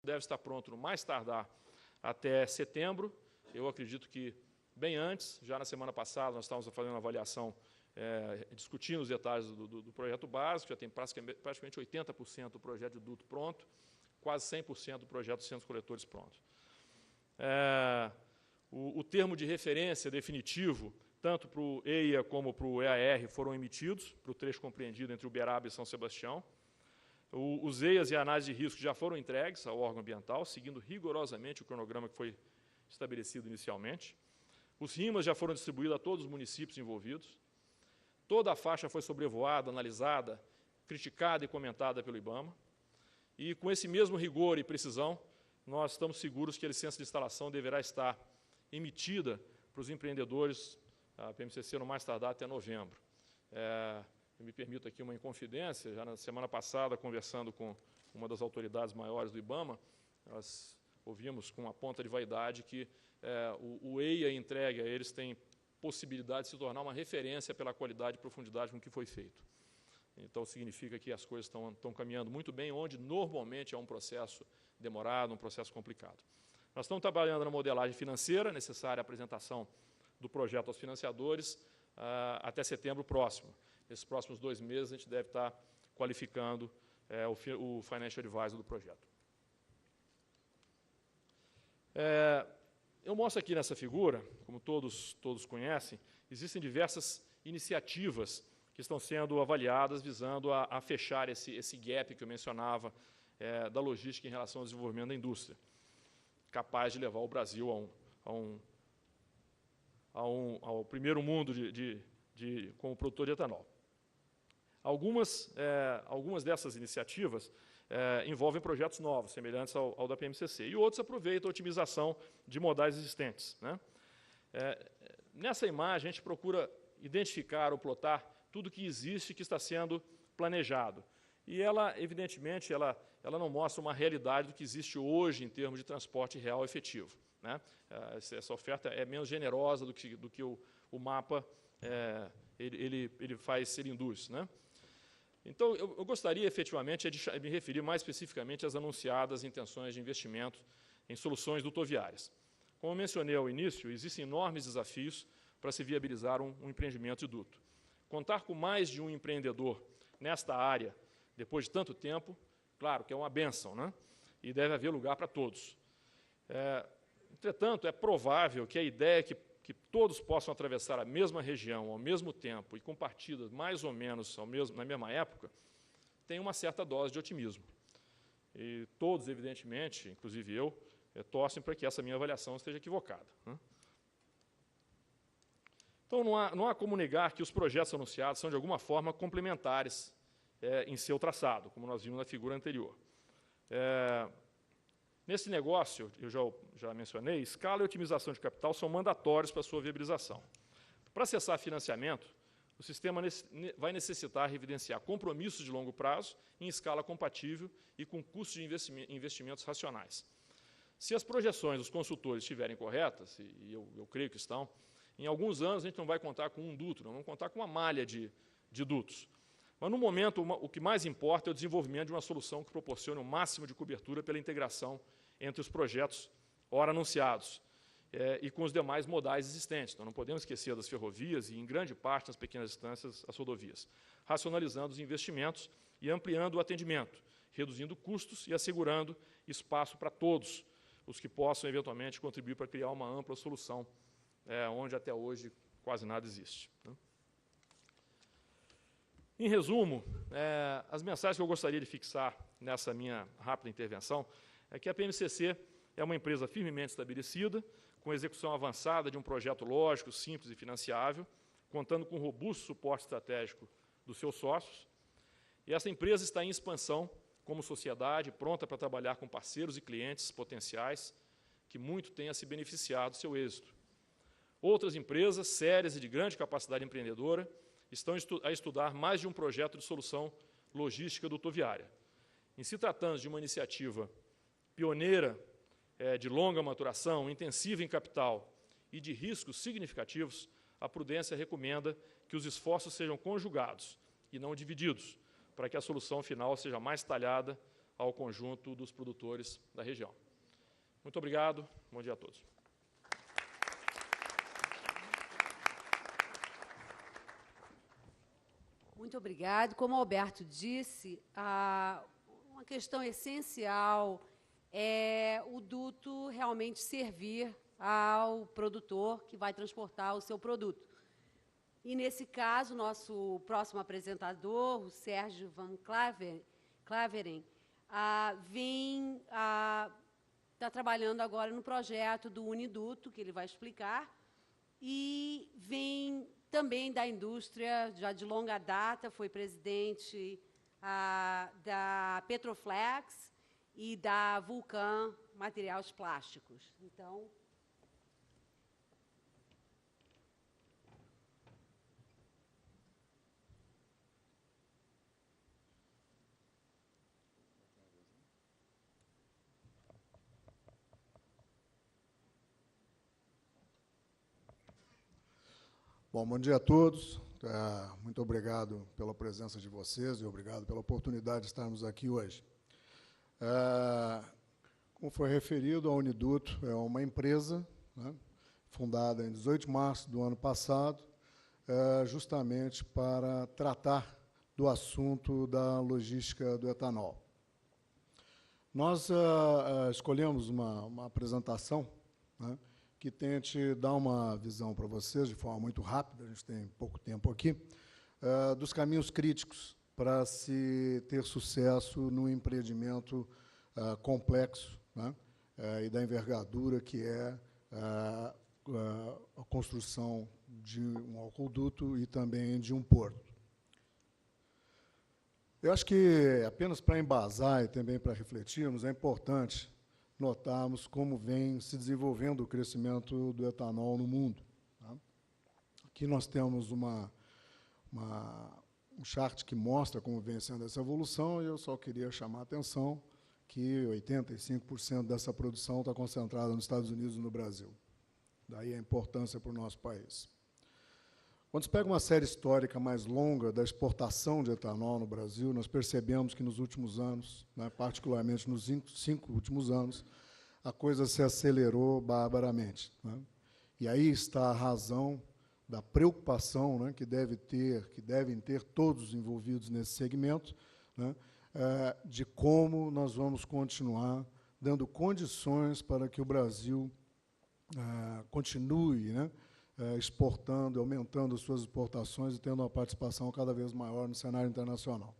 deve estar pronto no mais tardar até setembro. Eu acredito que bem antes, já na semana passada, nós estávamos fazendo uma avaliação, discutindo os detalhes do projeto básico, já tem praticamente 80% do projeto de duto pronto, quase 100% do projeto dos centros coletores pronto. O termo de referência definitivo, tanto para o EIA como para o EAR, foram emitidos, para o trecho compreendido entre Uberaba e São Sebastião. Os EIAs e a análise de risco já foram entregues ao órgão ambiental, seguindo rigorosamente o cronograma que foi estabelecido inicialmente. Os RIMAs já foram distribuídos a todos os municípios envolvidos. Toda a faixa foi sobrevoada, analisada, criticada e comentada pelo IBAMA. E, com esse mesmo rigor e precisão, nós estamos seguros que a licença de instalação deverá estar emitida para os empreendedores, a PMCC, no mais tardar até novembro. Eu me permito aqui uma inconfidência. Já na semana passada, conversando com uma das autoridades maiores do IBAMA, nós ouvimos com uma ponta de vaidade que o EIA entregue a eles tem possibilidade de se tornar uma referência pela qualidade e profundidade com que foi feito. Então, significa que as coisas estão caminhando muito bem, onde normalmente é um processo demorado, um processo complicado. Nós estamos trabalhando na modelagem financeira, necessária a apresentação do projeto aos financiadores até setembro próximo. Nesses próximos 2 meses, a gente deve estar qualificando o Financial Advisor do projeto. Eu mostro aqui nessa figura, como todos conhecem, existem diversas iniciativas que estão sendo avaliadas visando a fechar esse gap que eu mencionava da logística em relação ao desenvolvimento da indústria, capaz de levar o Brasil ao primeiro mundo como produtor de etanol. Algumas dessas iniciativas envolvem projetos novos, semelhantes ao da PMCC, e outros aproveitam a otimização de modais existentes, né? Nessa imagem, a gente procura identificar ou plotar tudo que existe e que está sendo planejado. E ela, evidentemente, ela não mostra uma realidade do que existe hoje em termos de transporte real efetivo, né? Essa oferta é menos generosa do que o mapa ele induz, né? Então, eu gostaria, efetivamente, de me referir mais especificamente às anunciadas intenções de investimento em soluções dutoviárias. Como eu mencionei ao início, existem enormes desafios para se viabilizar um empreendimento de duto. Contar com mais de um empreendedor nesta área, depois de tanto tempo, claro que é uma bênção, né? E deve haver lugar para todos. Entretanto, é provável que a ideia que todos possam atravessar a mesma região ao mesmo tempo e com partidas mais ou menos na mesma época, tem uma certa dose de otimismo. E todos, evidentemente, inclusive eu, torcem para que essa minha avaliação esteja equivocada, né? Então, não há como negar que os projetos anunciados são, de alguma forma, complementares em seu traçado, como nós vimos na figura anterior. Nesse negócio, eu já mencionei, escala e otimização de capital são mandatórios para a sua viabilização. Para acessar financiamento, o sistema vai necessitar evidenciar compromissos de longo prazo em escala compatível e com custos de investimentos racionais. Se as projeções dos consultores estiverem corretas, e eu creio que estão, em alguns anos a gente não vai contar com um duto, não vamos contar com uma malha de dutos. Mas, no momento, o que mais importa é o desenvolvimento de uma solução que proporcione o máximo de cobertura pela integração entre os projetos ora anunciados e com os demais modais existentes. Então, não podemos esquecer das ferrovias e, em grande parte, nas pequenas distâncias, as rodovias, racionalizando os investimentos e ampliando o atendimento, reduzindo custos e assegurando espaço para todos os que possam, eventualmente, contribuir para criar uma ampla solução, onde, até hoje, quase nada existe, né? Em resumo, as mensagens que eu gostaria de fixar nessa minha rápida intervenção é que a PMCC é uma empresa firmemente estabelecida, com execução avançada de um projeto lógico, simples e financiável, contando com um robusto suporte estratégico dos seus sócios. E essa empresa está em expansão como sociedade, pronta para trabalhar com parceiros e clientes potenciais, que muito têm a se beneficiar do seu êxito. Outras empresas, sérias e de grande capacidade empreendedora, estão a estudar mais de um projeto de solução logística dutoviária. Em se tratando de uma iniciativa pioneira, de longa maturação, intensiva em capital e de riscos significativos, a prudência recomenda que os esforços sejam conjugados e não divididos, para que a solução final seja mais talhada ao conjunto dos produtores da região. Muito obrigado, bom dia a todos. Muito obrigado. Como o Alberto disse, uma questão essencial é o duto realmente servir ao produtor que vai transportar o seu produto. E, nesse caso, nosso próximo apresentador, o Sérgio Van Klaveren, está trabalhando agora no projeto do Uniduto, que ele vai explicar, e vem também da indústria, já de longa data, foi presidente da Petroflex e da Vulcan Materiais Plásticos. Então, bom dia a todos. Muito obrigado pela presença de vocês e obrigado pela oportunidade de estarmos aqui hoje. Como foi referido, a Uniduto é uma empresa, né, fundada em 18 de março do ano passado, justamente para tratar do assunto da logística do etanol. Nós escolhemos uma apresentação, né, que tente dar uma visão para vocês, de forma muito rápida, a gente tem pouco tempo aqui, dos caminhos críticos para se ter sucesso no empreendimento complexo, né, e da envergadura que é a construção de um oleoduto e também de um porto. Eu acho que, apenas para embasar e também para refletirmos, é importante notarmos como vem se desenvolvendo o crescimento do etanol no mundo. Tá? Aqui nós temos um chart que mostra como vem sendo essa evolução, e eu só queria chamar a atenção que 85% dessa produção está concentrada nos Estados Unidos e no Brasil. Daí a importância para o nosso país. Quando se pega uma série histórica mais longa da exportação de etanol no Brasil, nós percebemos que nos últimos anos, né, particularmente nos 5 últimos anos, a coisa se acelerou barbaramente. Né? E aí está a razão da preocupação, né, que devem ter todos os envolvidos nesse segmento, né, de como nós vamos continuar dando condições para que o Brasil continue, né, exportando, aumentando as suas exportações e tendo uma participação cada vez maior no cenário internacional.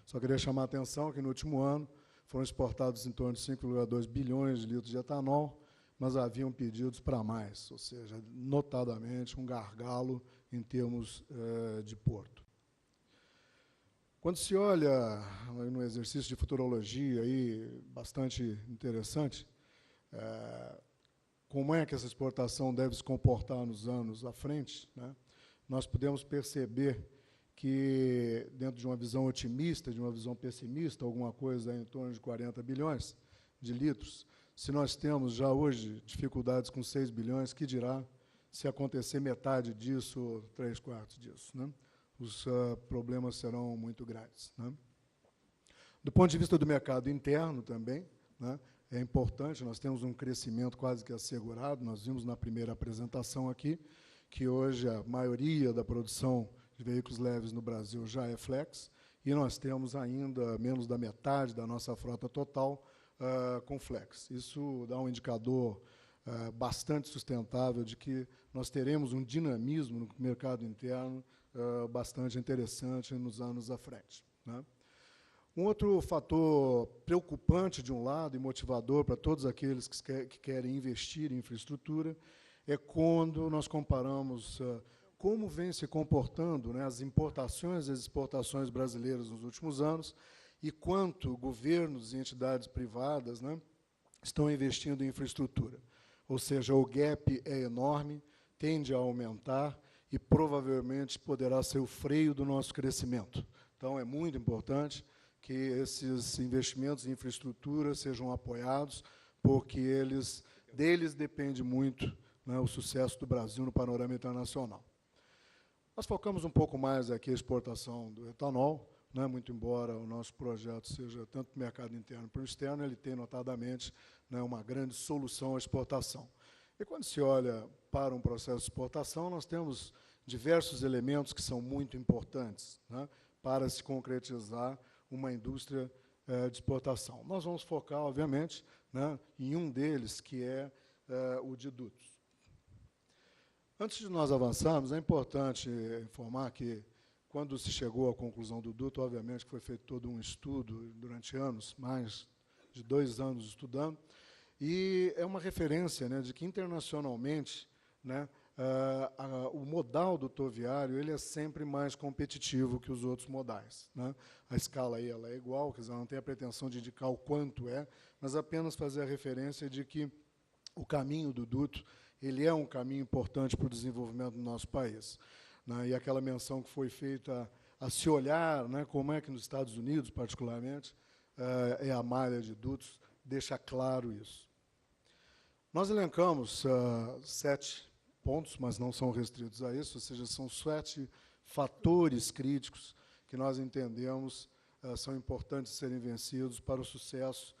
Só queria chamar a atenção que, no último ano, foram exportados em torno de 5,2 bilhões de litros de etanol, mas haviam pedidos para mais, ou seja, notadamente um gargalo em termos de porto. Quando se olha no exercício de futurologia, aí, bastante interessante, como é que essa exportação deve se comportar nos anos à frente, né, nós podemos perceber que, dentro de uma visão otimista, de uma visão pessimista, alguma coisa em torno de 40 bilhões de litros, se nós temos já hoje dificuldades com 6 bilhões, que dirá se acontecer metade disso ou 3/4 disso, né? Os problemas serão muito grandes, né? Do ponto de vista do mercado interno também, né, é importante, nós temos um crescimento quase que assegurado, nós vimos na primeira apresentação aqui, que hoje a maioria da produção de veículos leves no Brasil já é flex, e nós temos ainda menos da metade da nossa frota total com flex. Isso dá um indicador bastante sustentável de que nós teremos um dinamismo no mercado interno bastante interessante nos anos à frente, né? Um outro fator preocupante, de um lado, e motivador para todos aqueles que querem investir em infraestrutura, é quando nós comparamos como vem se comportando, né, as importações e as exportações brasileiras nos últimos anos e quanto governos e entidades privadas, né, estão investindo em infraestrutura. Ou seja, o gap é enorme, tende a aumentar e provavelmente poderá ser o freio do nosso crescimento. Então, é muito importante que esses investimentos em infraestrutura sejam apoiados, porque deles depende muito, né, o sucesso do Brasil no panorama internacional. Nós focamos um pouco mais aqui a exportação do etanol, né, muito embora o nosso projeto seja tanto para o mercado interno como para o externo, ele tem, notadamente, né, uma grande solução à exportação. E, quando se olha para um processo de exportação, nós temos diversos elementos que são muito importantes, né, para se concretizar uma indústria de exportação. Nós vamos focar, obviamente, né, em um deles, que é o de dutos. Antes de nós avançarmos, é importante informar que, quando se chegou à conclusão do duto, obviamente que foi feito todo um estudo durante anos, mais de 2 anos estudando, e é uma referência, né, de que, internacionalmente, né, o modal dutoviário ele é sempre mais competitivo que os outros modais, né? A escala aí ela é igual, quer dizer, não tem a pretensão de indicar o quanto é, mas apenas fazer a referência de que o caminho do duto ele é um caminho importante para o desenvolvimento do nosso país, né? E aquela menção que foi feita a se olhar, né, como é que nos Estados Unidos, particularmente, é a malha de dutos, deixa claro isso. Nós elencamos 7 pontos, mas não são restritos a isso, ou seja, são 7 fatores críticos que nós entendemos são importantes serem vencidos para o sucesso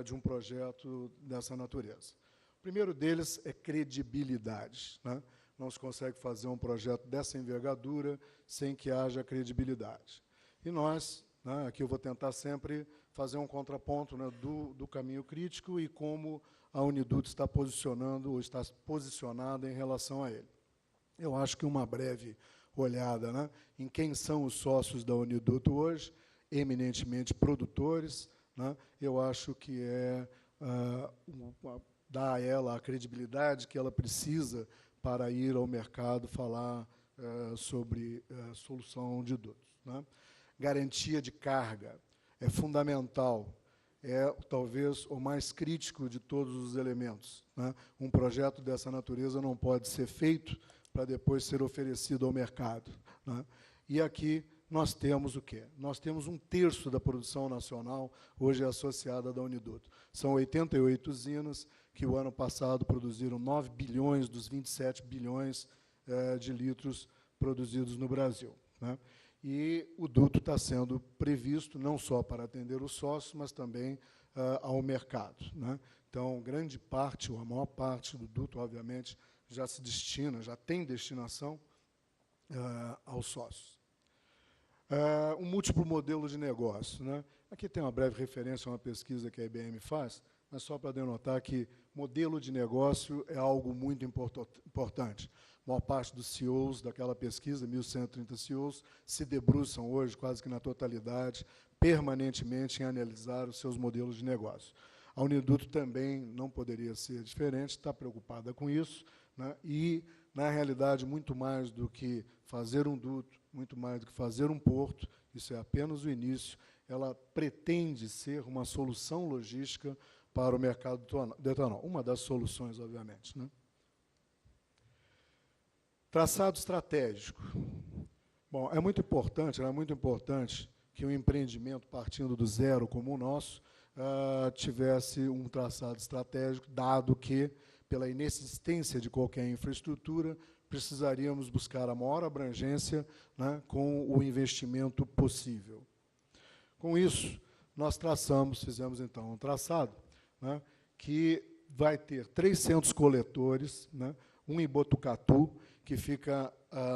de um projeto dessa natureza. O primeiro deles é credibilidade, né? Não se consegue fazer um projeto dessa envergadura sem que haja credibilidade. E nós, né, aqui eu vou tentar sempre fazer um contraponto, né, do caminho crítico e como a Uniduto está posicionando ou está posicionada em relação a ele. Eu acho que uma breve olhada, né, em quem são os sócios da Uniduto hoje, eminentemente produtores, né, eu acho que dá a ela a credibilidade que ela precisa para ir ao mercado falar sobre solução de dutos, né. Garantia de carga é fundamental, é talvez o mais crítico de todos os elementos, né. Um projeto dessa natureza não pode ser feito para depois ser oferecido ao mercado, né. E aqui nós temos o quê? Nós temos 1/3 da produção nacional hoje associada da Uniduto. São 88 usinas que, o ano passado, produziram 9 bilhões dos 27 bilhões de litros produzidos no Brasil, né? E o duto está sendo previsto não só para atender os sócios, mas também ao mercado, né? Então, grande parte, ou a maior parte do duto, obviamente, já se destina, já tem destinação aos sócios. Um múltiplo modelo de negócio, né? Aqui tem uma breve referência a uma pesquisa que a IBM faz, mas só para denotar que modelo de negócio é algo muito importante. A maior parte dos CEOs daquela pesquisa, 1.130 CEOs, se debruçam hoje, quase que na totalidade, permanentemente em analisar os seus modelos de negócio. A Uniduto também não poderia ser diferente, está preocupada com isso, né? E, na realidade, muito mais do que fazer um duto, muito mais do que fazer um porto, isso é apenas o início, ela pretende ser uma solução logística para o mercado do etanol. Uma das soluções, obviamente, né? Traçado estratégico. Bom, é muito importante que um empreendimento partindo do zero como o nosso tivesse um traçado estratégico, dado que, pela inexistência de qualquer infraestrutura, precisaríamos buscar a maior abrangência, né, com o investimento possível. Com isso, nós fizemos então um traçado, né, que vai ter 3 centros coletores, né, um em Botucatu, que fica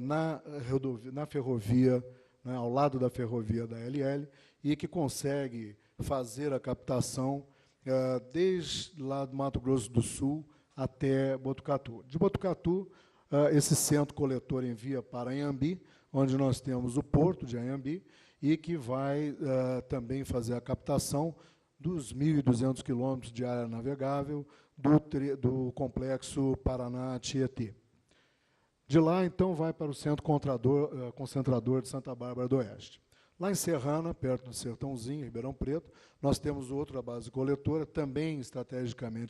na ferrovia, né, ao lado da ferrovia da LL, e que consegue fazer a captação desde lá do Mato Grosso do Sul até Botucatu. De Botucatu, esse centro coletor envia para Anhembi, onde nós temos o porto de Anhembi, e que vai também fazer a captação dos 1.200 quilômetros de área navegável do complexo Paraná-Tietê. De lá, então, vai para o centro concentrador de Santa Bárbara do Oeste. Lá em Serrana, perto do Sertãozinho, Ribeirão Preto, nós temos outra base coletora, também estrategicamente